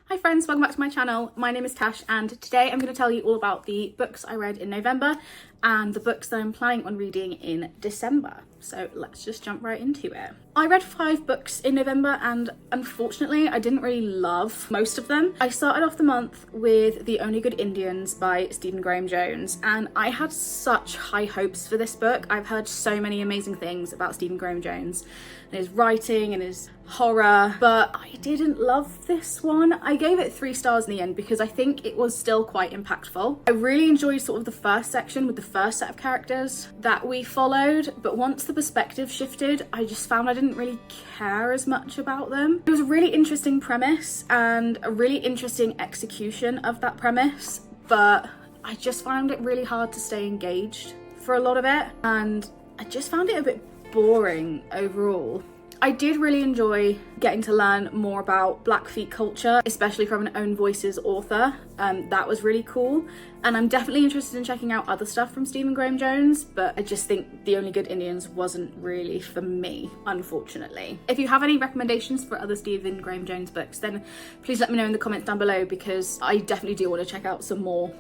Hi friends, welcome back to my channel. My name is Tash and today I'm going to tell you all about the books I read in November and the books that I'm planning on reading in December. So let's just jump right into it. I read 5 books in November and unfortunately I didn't really love most of them. I started off the month with The Only Good Indians by Stephen Graham Jones and I had such high hopes for this book. I've heard so many amazing things about Stephen Graham Jones and his writing and his horror, but I didn't love this one. I gave it 3 stars in the end because I think it was still quite impactful. I really enjoyed sort of the first section with the first set of characters that we followed, but once the perspective shifted, I just found I didn't really care as much about them. It was a really interesting premise and a really interesting execution of that premise, but I just found it really hard to stay engaged for a lot of it, and I just found it a bit boring overall. I did really enjoy getting to learn more about Blackfeet culture, especially from an Own Voices author. That was really cool. And I'm definitely interested in checking out other stuff from Stephen Graham Jones, but I just think The Only Good Indians wasn't really for me, unfortunately. If you have any recommendations for other Stephen Graham Jones books, then please let me know in the comments down below because I definitely do want to check out some more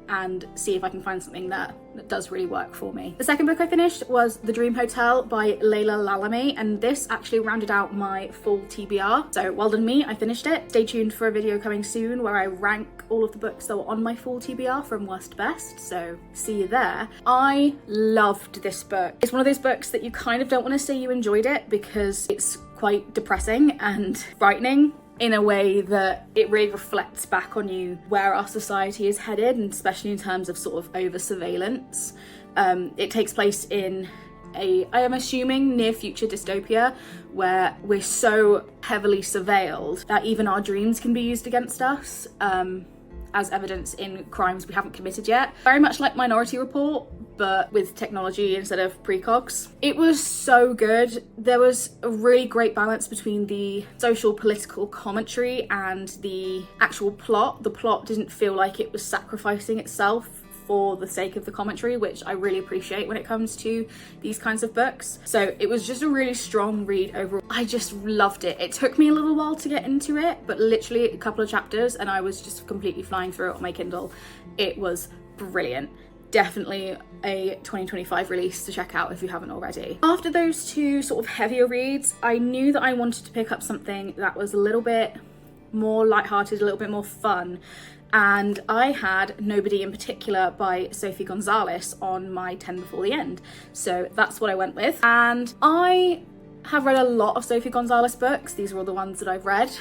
and see if I can find something that does really work for me. The second book I finished was The Dream Hotel by Layla Lalamy, and this actually rounded out my full TBR. So well done me, I finished it. Stay tuned for a video coming soon where I rank all of the books that were on my full TBR from worst to best, so see you there. I loved this book. It's one of those books that you kind of don't want to say you enjoyed it because it's quite depressing and frightening in a way that it really reflects back on you where our society is headed, and especially in terms of sort of over surveillance. It takes place in I am assuming near future dystopia where we're so heavily surveilled that even our dreams can be used against us as evidence in crimes we haven't committed yet. Very much like Minority Report, but with technology instead of precogs. It was so good. There was a really great balance between the social political commentary and the actual plot. The plot didn't feel like it was sacrificing itself for the sake of the commentary, which I really appreciate when it comes to these kinds of books. So it was just a really strong read overall. I just loved it. It took me a little while to get into it, but literally a couple of chapters and I was just completely flying through it on my Kindle. It was brilliant. Definitely a 2025 release to check out if you haven't already. After those 2 sort of heavier reads, I knew that I wanted to pick up something that was a little bit more lighthearted, a little bit more fun. And I had Nobody in Particular by Sophie Gonzalez on my 10 before the end. So that's what I went with. And I have read a lot of Sophie Gonzalez books. These are all the ones that I've read.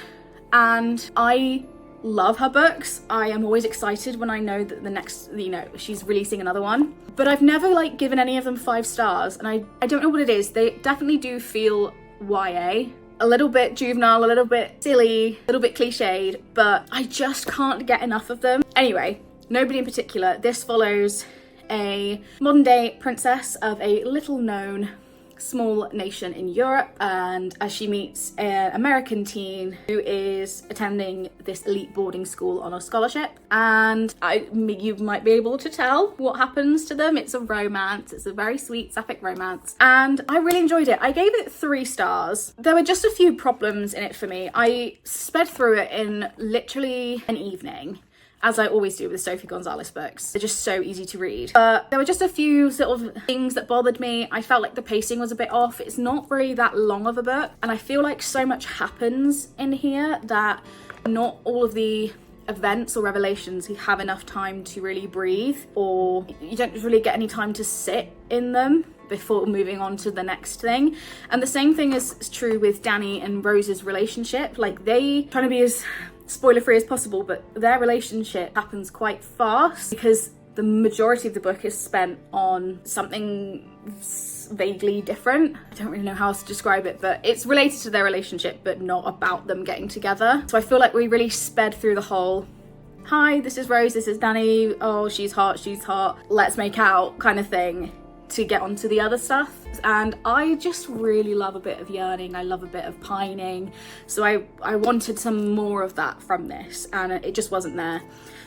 And I love her books. I am always excited when I know that the next, she's releasing another one. But I've never given any of them 5 stars. And I don't know what it is. They definitely do feel YA. A little bit juvenile, a little bit silly, a little bit cliched, but I just can't get enough of them. Anyway, Nobody in Particular. This follows a modern day princess of a little known small nation in Europe, and as she meets an American teen who is attending this elite boarding school on a scholarship, and you might be able to tell what happens to them. It's a romance. It's a very sweet sapphic romance, and I really enjoyed it. I gave it 3 stars. There were just a few problems in it for me. I sped through it in literally an evening, as I always do with Sophie Gonzalez books. They're just so easy to read. But there were just a few sort of things that bothered me. I felt like the pacing was a bit off. It's not really that long of a book. And I feel like so much happens in here that not all of the events or revelations you have enough time to really breathe, or you don't really get any time to sit in them before moving on to the next thing. And the same thing is true with Danny and Rose's relationship. They trying to be as spoiler free as possible, but their relationship happens quite fast because the majority of the book is spent on something vaguely different. I don't really know how else to describe it, but it's related to their relationship but not about them getting together. So I feel like we really sped through the whole hi, this is Rose, this is Danny, oh she's hot, let's make out kind of thing to get onto the other stuff. And I just really love a bit of yearning. I love a bit of pining. So I wanted some more of that from this, and it just wasn't there.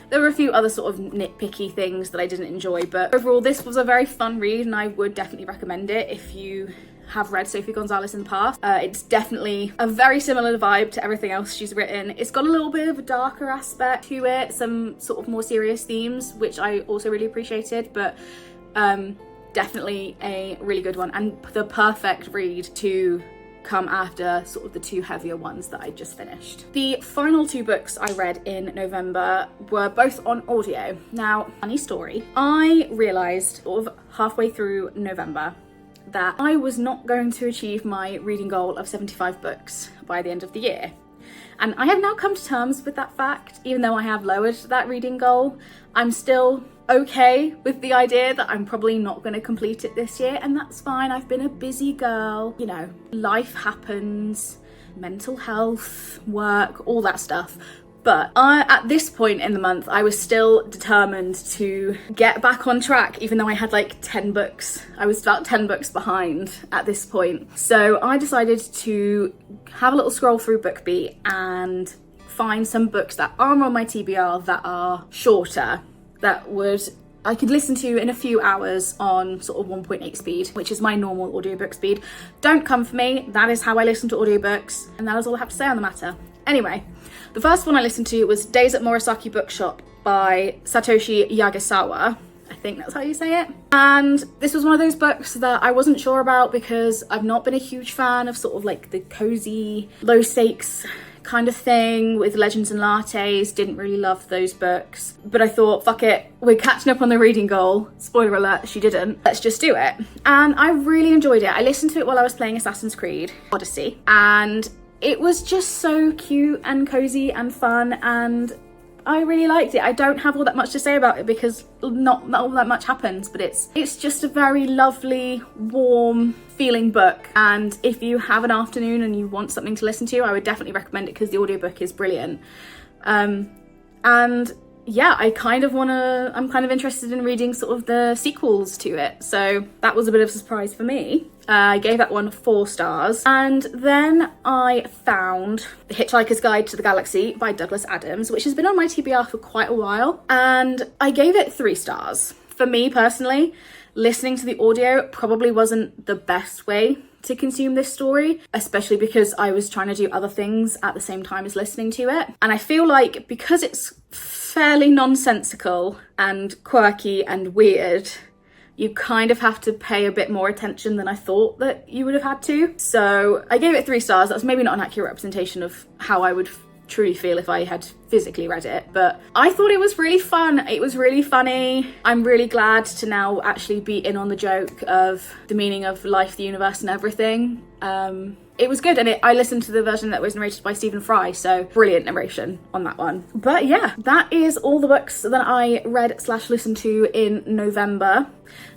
There were a few other sort of nitpicky things that I didn't enjoy, but overall this was a very fun read and I would definitely recommend it if you have read Sophie Gonzalez in the past. It's definitely a very similar vibe to everything else she's written. It's got a little bit of a darker aspect to it, some sort of more serious themes, which I also really appreciated, but definitely a really good one and the perfect read to come after sort of the two heavier ones that I just finished. The final two books I read in November were both on audio. Now, funny story, I realised sort of halfway through November that I was not going to achieve my reading goal of 75 books by the end of the year. And I have now come to terms with that fact. Even though I have lowered that reading goal, I'm still okay with the idea that I'm probably not going to complete it this year, and that's fine. I've been a busy girl, you know, life happens, mental health, work, all that stuff. But at this point in the month, I was still determined to get back on track, even though I had like 10 books. I was about 10 books behind at this point. So I decided to have a little scroll through BookBeat and find some books that are on my TBR that are shorter, that I could listen to in a few hours on sort of 1.8 speed, which is my normal audiobook speed. Don't come for me, that is how I listen to audiobooks, and that is all I have to say on the matter. Anyway, the first one I listened to was Days at Murasaki Bookshop by Satoshi Yagasawa. I think that's how you say it. And this was one of those books that I wasn't sure about because I've not been a huge fan of sort of like the cozy, low stakes kind of thing with Legends and Lattes. Didn't really love those books, but I thought, fuck it, we're catching up on the reading goal. Spoiler alert, she didn't. Let's just do it. And I really enjoyed it. I listened to it while I was playing Assassin's Creed Odyssey, and it was just so cute and cozy and fun, and I really liked it. I don't have all that much to say about it because not all that much happens, but it's just a very lovely, warm feeling book. And if you have an afternoon and you want something to listen to, I would definitely recommend it because the audiobook is brilliant. And yeah, I'm kind of interested in reading sort of the sequels to it. So that was a bit of a surprise for me. I gave that one 4 stars. And then I found The Hitchhiker's Guide to the Galaxy by Douglas Adams, which has been on my TBR for quite a while. And I gave it 3 stars. For me personally, listening to the audio probably wasn't the best way to consume this story, especially because I was trying to do other things at the same time as listening to it. And I feel like because it's fairly nonsensical and quirky and weird, you kind of have to pay a bit more attention than I thought that you would have had to. So I gave it 3 stars. That's maybe not an accurate representation of how I would truly feel if I had physically read it, but I thought it was really fun. It was really funny. I'm really glad to now actually be in on the joke of the meaning of life, the universe, and everything. It was good, and I listened to the version that was narrated by Stephen Fry, so brilliant narration on that one. But yeah, that is all the books that I read / listened to in November.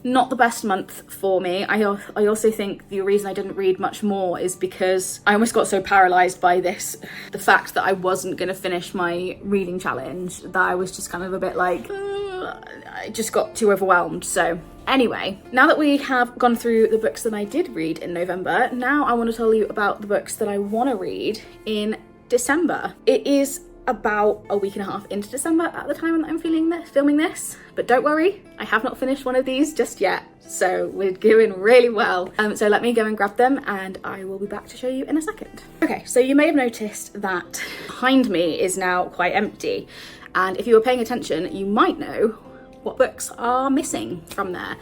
Not the best month for me. I also think the reason I didn't read much more is because I almost got so paralysed by the fact that I wasn't going to finish my reading challenge, that I was just kind of a bit like, I just got too overwhelmed. So anyway, now that we have gone through the books that I did read in November, now I want to tell you about the books that I want to read in December. It is about a week and a half into December at the time that I'm filming this, but don't worry, I have not finished one of these just yet, so we're doing really well. So let me go and grab them and I will be back to show you in a second. Okay, so you may have noticed that behind me is now quite empty, and if you were paying attention, you might know what books are missing from there.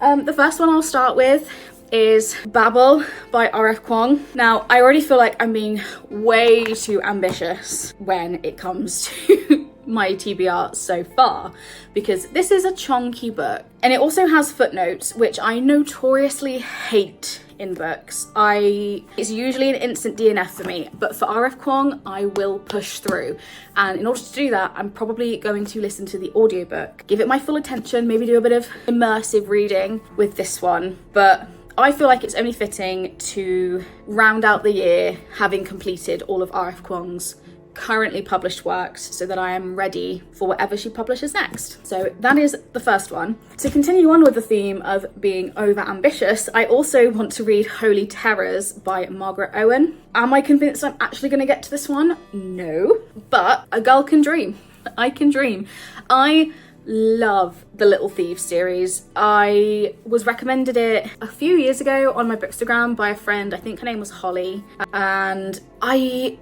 The first one I'll start with is Babel by R.F. Kuang. Now, I already feel like I'm being way too ambitious when it comes to my TBR so far, because this is a chunky book, and it also has footnotes, which I notoriously hate in books. It's usually an instant DNF for me, but for R.F. Kuang, I will push through. And in order to do that, I'm probably going to listen to the audiobook, give it my full attention, maybe do a bit of immersive reading with this one. But I feel like it's only fitting to round out the year having completed all of R.F. Kuang's currently published works, so that I am ready for whatever she publishes next. So that is the first one. To continue on with the theme of being over ambitious, I also want to read Holy Terrors by Margaret Owen. Am I convinced I'm actually going to get to this one? No, but a girl can dream. I can dream. I love the Little Thieves series. I was recommended it a few years ago on my Bookstagram by a friend. I think her name was Holly. And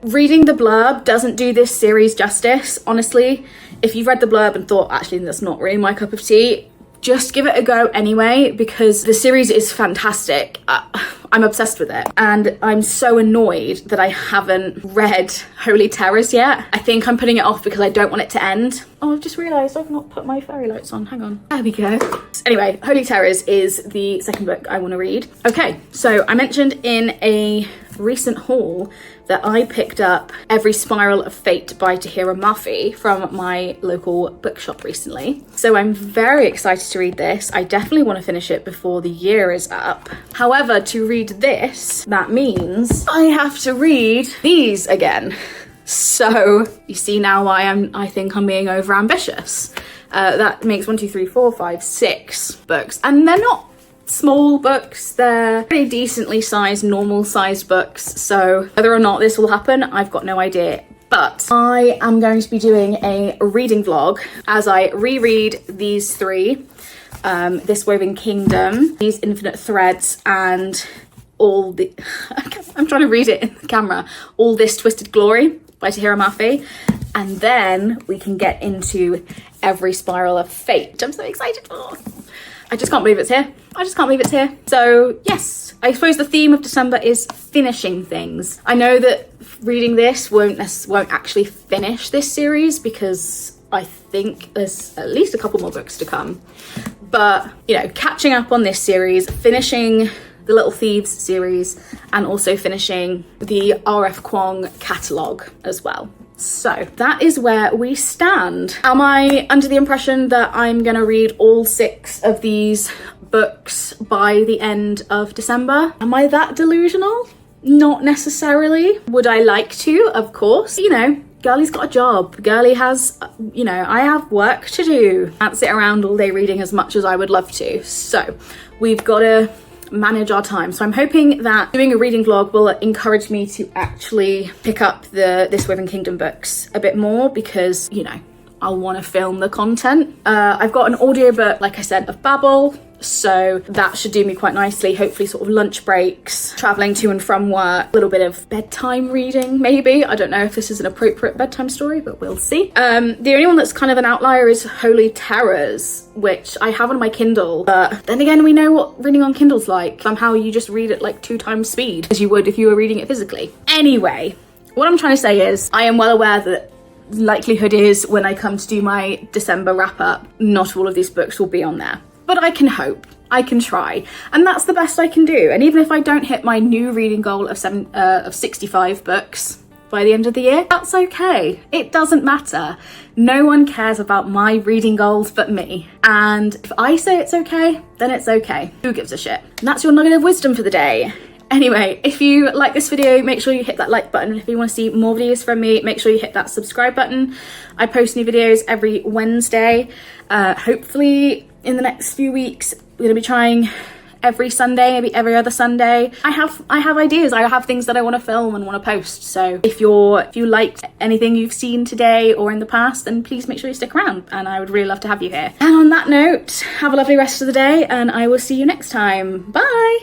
reading the blurb doesn't do this series justice, honestly. If you've read the blurb and thought, actually, that's not really my cup of tea, just give it a go anyway, because the series is fantastic. I'm obsessed with it, and I'm so annoyed that I haven't read Holy Terrors yet. I think I'm putting it off because I don't want it to end. Oh, I've just realised I've not put my fairy lights on. Hang on. There we go. Anyway, Holy Terrors is the second book I want to read. Okay, so I mentioned in a recent haul that I picked up Every Spiral of Fate by Tahira Murphy from my local bookshop recently. So I'm very excited to read this. I definitely want to finish it before the year is up. However, to read this, that means I have to read these again. So you see now why I think I'm being over ambitious. That makes 1, 2, 3, 4, 5, 6 books, and they're not small books. They're pretty decently sized, normal sized books. So whether or not this will happen, I've got no idea. But I am going to be doing a reading vlog as I reread these 3. This Woven Kingdom, These Infinite Threads, and all the... I'm trying to read it in the camera. All This Twisted Glory by Tahira Murphy. And then we can get into Every Spiral of Fate, which I'm so excited for. I just can't believe it's here. I just can't believe it's here. So yes, I suppose the theme of December is finishing things. I know that reading this won't actually finish this series, because I think there's at least a couple more books to come. But, you know, catching up on this series, finishing the Little Thieves series, and also finishing the R.F. Kuang catalogue as well. So that is where we stand. Am I under the impression that I'm gonna read all 6 of these books by the end of December? Am I that delusional? Not necessarily. Would I like to? Of course. You know, girlie's got a job. Girlie has, you know, I have work to do. Can't sit around all day reading as much as I would love to. So we've got to manage our time. So I'm hoping that doing a reading vlog will encourage me to actually pick up the This Woven Kingdom books a bit more, because, you know, I'll want to film the content. I've got an audiobook, like I said, of Babel, so that should do me quite nicely. Hopefully sort of lunch breaks, traveling to and from work, a little bit of bedtime reading maybe. I don't know if this is an appropriate bedtime story, but we'll see. The only one that's kind of an outlier is Holy Terrors, which I have on my Kindle, but then again, we know what reading on Kindle's like. Somehow you just read it like 2 times speed as you would if you were reading it physically. Anyway, what I'm trying to say is I am well aware that likelihood is when I come to do my December wrap up, not all of these books will be on there. But I can hope, I can try, and that's the best I can do. And even if I don't hit my new reading goal of 65 books by the end of the year, that's okay. It doesn't matter. No one cares about my reading goals but me. And if I say it's okay, then it's okay. Who gives a shit? And that's your nugget of wisdom for the day. Anyway, if you like this video, make sure you hit that like button. If you want to see more videos from me, make sure you hit that subscribe button. I post new videos every Wednesday. Hopefully in the next few weeks, we're going to be trying every Sunday, maybe every other Sunday. I have ideas. I have things that I want to film and want to post. So if you liked anything you've seen today or in the past, then please make sure you stick around, and I would really love to have you here. And on that note, have a lovely rest of the day, and I will see you next time. Bye.